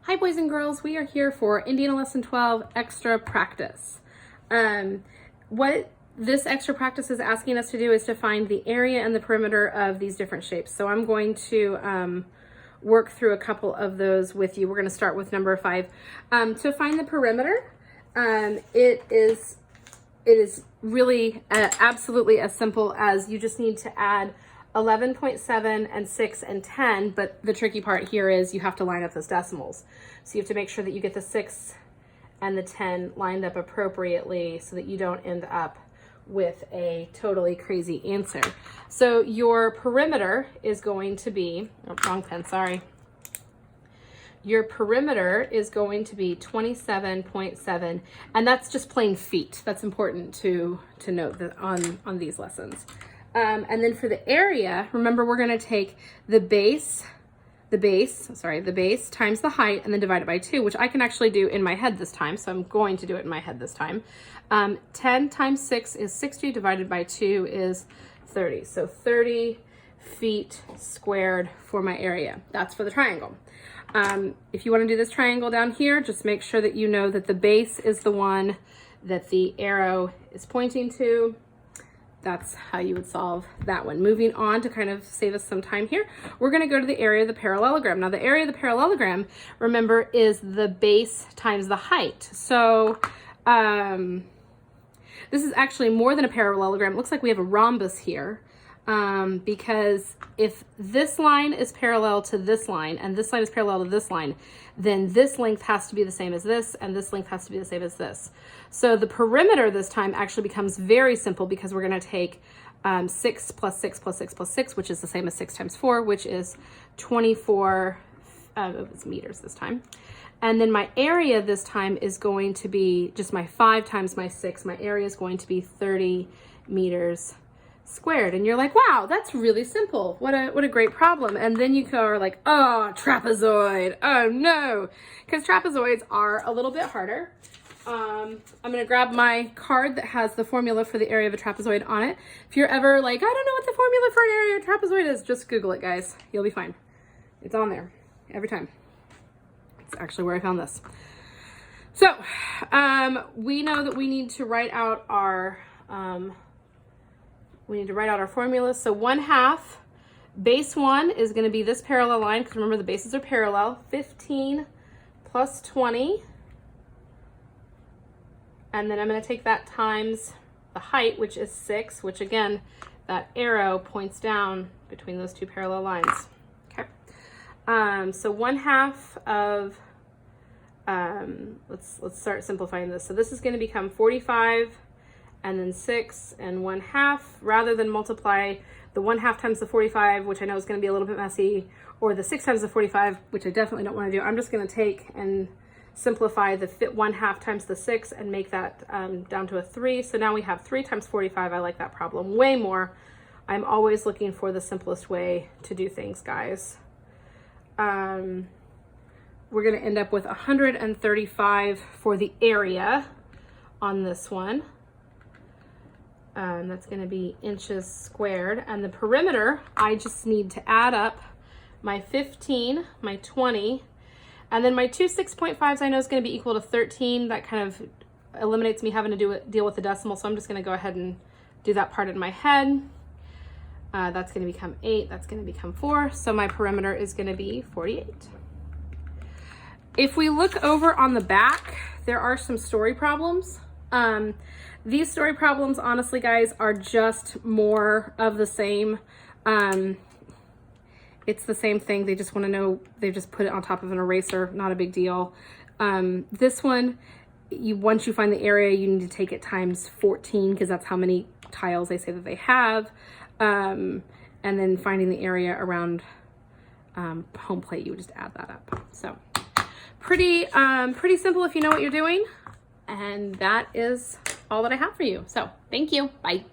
Hi boys and girls, we are here for Indiana Lesson 12 extra practice. What this extra practice is asking us to do is to find the area and the perimeter of these different shapes. So I'm going to work through a couple of those with you. We're going to start with number 5. To find the perimeter, it is really absolutely as simple as you just need to add 11.7 and 6 and 10, but the tricky part here is you have to line up those decimals. So you have to make sure that you get the 6 and the 10 lined up appropriately so that you don't end up with a totally crazy answer. So your perimeter is going to be, oh, wrong pen, sorry. Your perimeter is going to be 27.7, and that's just plain feet. That's important to note that on these lessons. And then for the area, remember we're going to take the base times the height and then divide it by 2, which I can actually do in my head this time. So I'm going to do it in my head this time. 10 times 6 is 60, divided by 2 is 30. So 30 feet squared for my area. That's for the triangle. If you want to do this triangle down here, just make sure that you know that the base is the one that the arrow is pointing to. That's how you would solve that one. Moving on to kind of save us some time here, we're going to go to the area of the parallelogram. Now the area of the parallelogram, remember, is the base times the height. So this is actually more than a parallelogram. It looks like we have a rhombus here because if this line is parallel to this line and this line is parallel to this line, then this length has to be the same as this and this length has to be the same as this. So the perimeter this time actually becomes very simple because we're going to take 6 plus 6 plus 6 plus 6, which is the same as 6 times 4, which is 24 it's meters this time. And then my area this time is going to be just my 5 times my 6. My area is going to be 30 meters squared. And you're like, wow, that's really simple. What a great problem. And then you are like, oh, trapezoid. Oh no, because trapezoids are a little bit harder. I'm going to grab my card that has the formula for the area of a trapezoid on it. If you're ever like, I don't know what the formula for an area of a trapezoid is, just Google it, guys. You'll be fine. It's on there every time. It's actually where I found this. So we know that we need to write out our formula. So 1/2 base 1 is going to be this parallel line, because remember the bases are parallel. 15 plus 20. And then I'm going to take that times the height, which is 6, which again, that arrow points down between those two parallel lines. Okay. So 1/2 of, let's start simplifying this. So this is going to become 45 and then 6 and 1/2, rather than multiply the 1/2 times the 45, which I know is going to be a little bit messy, or the 6 times the 45, which I definitely don't want to do. I'm just going to take and simplify the 1/2 times the 6 and make that down to a 3. So now we have 3 times 45. I like that problem way more. I'm always looking for the simplest way to do things, guys. We're going to end up with 135 for the area on this one. That's going to be inches squared. And the perimeter, I just need to add up my 15, my 20, and then my two 6.5s I know is going to be equal to 13. That kind of eliminates me having to deal with the decimal. So I'm just going to go ahead and do that part in my head. That's going to become 8. That's going to become 4. So my perimeter is going to be 48. If we look over on the back, there are some story problems. These story problems, honestly, guys, are just more of the same. It's the same thing. They just want to know, they just put it on top of an eraser, not a big deal. This one, once you find the area, you need to take it times 14 because that's how many tiles they say that they have. And then finding the area around home plate, you would just add that up. So pretty simple if you know what you're doing. And that is all that I have for you. So thank you. Bye.